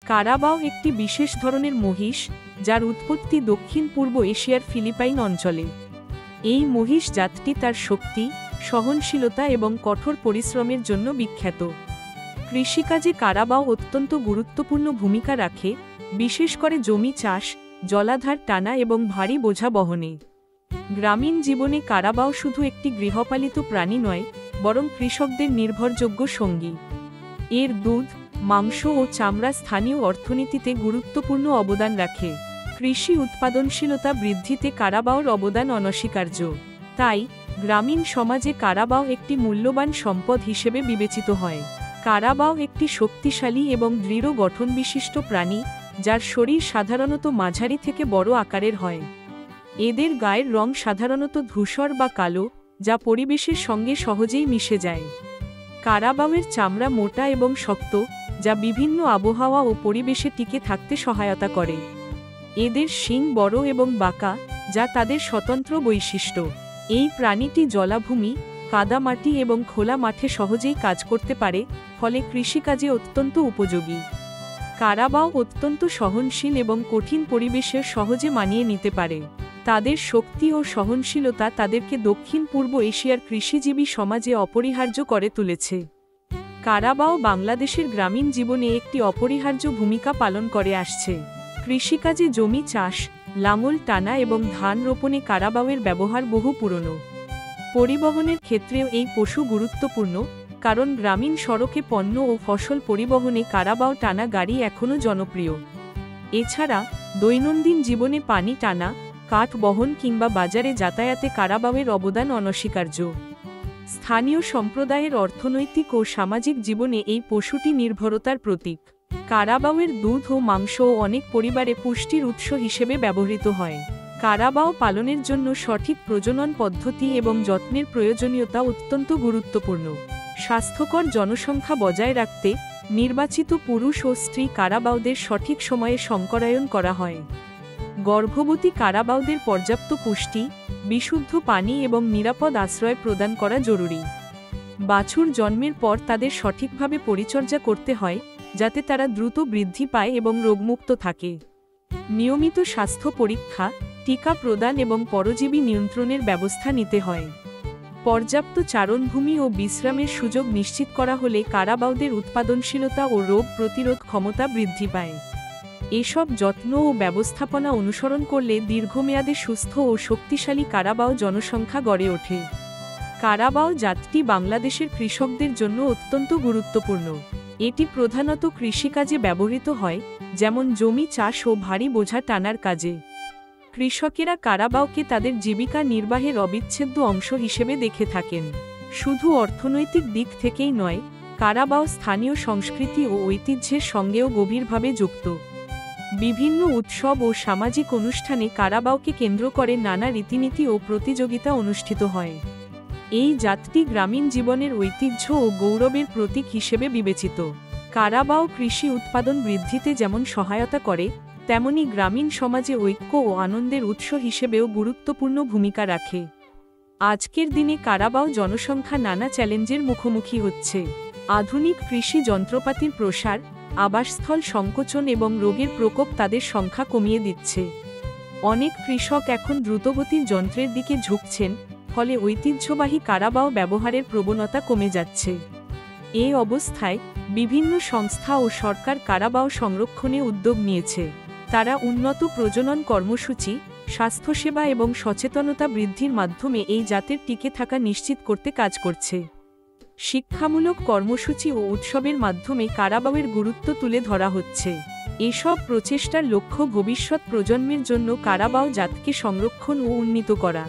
Carabao একটি বিশেষ ধরনের মহিষ, যার উৎপত্তি দক্ষিণ পূর্ব এশিয়ার ফিলিপাইন অঞ্চলে। এই মহিষ জাতটি তার শক্তি, সহনশীলতা এবং কঠোর পরিশ্রমের জন্য বিখ্যাত। কৃষিকাজে কারাবাও অত্যন্ত গুরুত্বপূর্ণ ভূমিকা রাখে, বিশেষ করে জমি চাষ, জলাধার টানা এবং ভারী বোঝা বহনে। গ্রামীণ জীবনে কারাবাও শুধু একটি গৃহপালিত প্রাণী নয়, বরং কৃষকদের নির্ভরযোগ্য সঙ্গী। এর দুধ, মাংস ও চামড়া স্থানীয় অর্থনীতিতে গুরুত্বপূর্ণ অবদান রাখে। কৃষি উৎপাদনশীলতা বৃদ্ধিতে কারাবাওর অবদান অনস্বীকার্য। তাই গ্রামীণ সমাজে কারাবাও একটি মূল্যবান সম্পদ হিসেবে বিবেচিত হয়। কারাবাও একটি শক্তিশালী এবং দৃঢ় গঠনবিশিষ্ট প্রাণী, যার শরীর সাধারণত মাঝারি থেকে বড় আকারের হয়। এদের গায়ের রং সাধারণত ধূসর বা কালো, যা পরিবেশের সঙ্গে সহজেই মিশে যায়। কারাবাওয়ের চামড়া মোটা এবং শক্ত, যা বিভিন্ন আবহাওয়া ও পরিবেশে টিকে থাকতে সহায়তা করে। এদের শিং বড় এবং বাঁকা, যা তাদের স্বতন্ত্র বৈশিষ্ট্য। এই প্রাণীটি জলাভূমি, কাদামাটি এবং খোলা মাঠে সহজেই কাজ করতে পারে, ফলে কৃষিকাজে অত্যন্ত উপযোগী। কারাবাও অত্যন্ত সহনশীল এবং কঠিন পরিবেশে সহজে মানিয়ে নিতে পারে। তাদের শক্তি ও সহনশীলতা তাদেরকে দক্ষিণ পূর্ব এশিয়ার কৃষিজীবী সমাজে অপরিহার্য করে তুলেছে। কারাবাও বাংলাদেশের গ্রামীণ জীবনে একটি অপরিহার্য ভূমিকা পালন করে আসছে। কৃষিকাজে জমি চাষ, লাঙল টানা এবং ধান রোপণে কারাবাওয়ের ব্যবহার বহু পুরনো। পরিবহনের ক্ষেত্রেও এই পশু গুরুত্বপূর্ণ, কারণ গ্রামীণ সড়কে পণ্য ও ফসল পরিবহনে কারাবাও টানা গাড়ি এখনও জনপ্রিয়। এছাড়া দৈনন্দিন জীবনে পানি টানা, কাঠ বহন কিংবা বাজারে যাতায়াতে কারাবাওয়ের অবদান অনস্বীকার্য। স্থানীয় সম্প্রদায়ের অর্থনৈতিক ও সামাজিক জীবনে এই পশুটি নির্ভরতার প্রতীক। কারাবাওয়ের দুধ ও মাংস অনেক পরিবারে পুষ্টির উৎস হিসেবে ব্যবহৃত হয়। কারাবাও পালনের জন্য সঠিক প্রজনন পদ্ধতি এবং যত্নের প্রয়োজনীয়তা অত্যন্ত গুরুত্বপূর্ণ। স্বাস্থ্যকর জনসংখ্যা বজায় রাখতে নির্বাচিত পুরুষ ও স্ত্রী কারাবাওদের সঠিক সময়ে সংকরায়ন করা হয়। গর্ভবতী কারাবাওদের পর্যাপ্ত পুষ্টি, বিশুদ্ধ পানি এবং নিরাপদ আশ্রয় প্রদান করা জরুরি। বাছুর জন্মের পর তাদের সঠিকভাবে পরিচর্যা করতে হয়, যাতে তারা দ্রুত বৃদ্ধি পায় এবং রোগমুক্ত থাকে। নিয়মিত স্বাস্থ্য পরীক্ষা, টিকা প্রদান এবং পরজীবী নিয়ন্ত্রণের ব্যবস্থা নিতে হয়। পর্যাপ্ত চারণভূমি ও বিশ্রামের সুযোগ নিশ্চিত করা হলে কারাবাওদের উৎপাদনশীলতা ও রোগ প্রতিরোধ ক্ষমতা বৃদ্ধি পায়। এসব যত্ন ও ব্যবস্থাপনা অনুসরণ করলে দীর্ঘমেয়াদে সুস্থ ও শক্তিশালী কারাবাও জনসংখ্যা গড়ে ওঠে। কারাবাও জাতটি বাংলাদেশের কৃষকদের জন্য অত্যন্ত গুরুত্বপূর্ণ। এটি প্রধানত কৃষিকাজে ব্যবহৃত হয়, যেমন জমি চাষ ও ভারী বোঝা টানার কাজে। কৃষকেরা কারাবাওকে তাদের জীবিকা নির্বাহের অবিচ্ছেদ্য অংশ হিসেবে দেখে থাকেন। শুধু অর্থনৈতিক দিক থেকেই নয়, কারাবাও স্থানীয় সংস্কৃতি ও ঐতিহ্যের সঙ্গেও গভীরভাবে যুক্ত। বিভিন্ন উৎসব ও সামাজিক অনুষ্ঠানে কারাবাওকে কেন্দ্র করে নানা রীতিনীতি ও প্রতিযোগিতা অনুষ্ঠিত হয়। এই জাতটি গ্রামীণ জীবনের ঐতিহ্য ও গৌরবের প্রতীক হিসেবে বিবেচিত। কারাবাও কৃষি উৎপাদন বৃদ্ধিতে যেমন সহায়তা করে, তেমনি গ্রামীণ সমাজে ঐক্য ও আনন্দের উৎস হিসেবেও গুরুত্বপূর্ণ ভূমিকা রাখে। আজকের দিনে কারাবাও জনসংখ্যা নানা চ্যালেঞ্জের মুখোমুখি হচ্ছে। আধুনিক কৃষি যন্ত্রপাতির প্রসার, আবাসস্থল সংকোচন এবং রোগের প্রকোপ তাদের সংখ্যা কমিয়ে দিচ্ছে। অনেক কৃষক এখন দ্রুতগতির যন্ত্রের দিকে ঝুঁকছেন, ফলে ঐতিহ্যবাহী কারাবাও ব্যবহারের প্রবণতা কমে যাচ্ছে। এই অবস্থায় বিভিন্ন সংস্থা ও সরকার কারাবাও সংরক্ষণে উদ্যোগ নিয়েছে। তারা উন্নত প্রজনন কর্মসূচি, স্বাস্থ্যসেবা এবং সচেতনতা বৃদ্ধির মাধ্যমে এই জাতের টিকে থাকা নিশ্চিত করতে কাজ করছে। শিক্ষামূলক কর্মসূচি ও উৎসবের মাধ্যমে কারাবাওয়ের গুরুত্ব তুলে ধরা হচ্ছে। এসব প্রচেষ্টার লক্ষ্য ভবিষ্যৎ প্রজন্মের জন্য কারাবাও জাতকে সংরক্ষণ ও উন্নীত করা।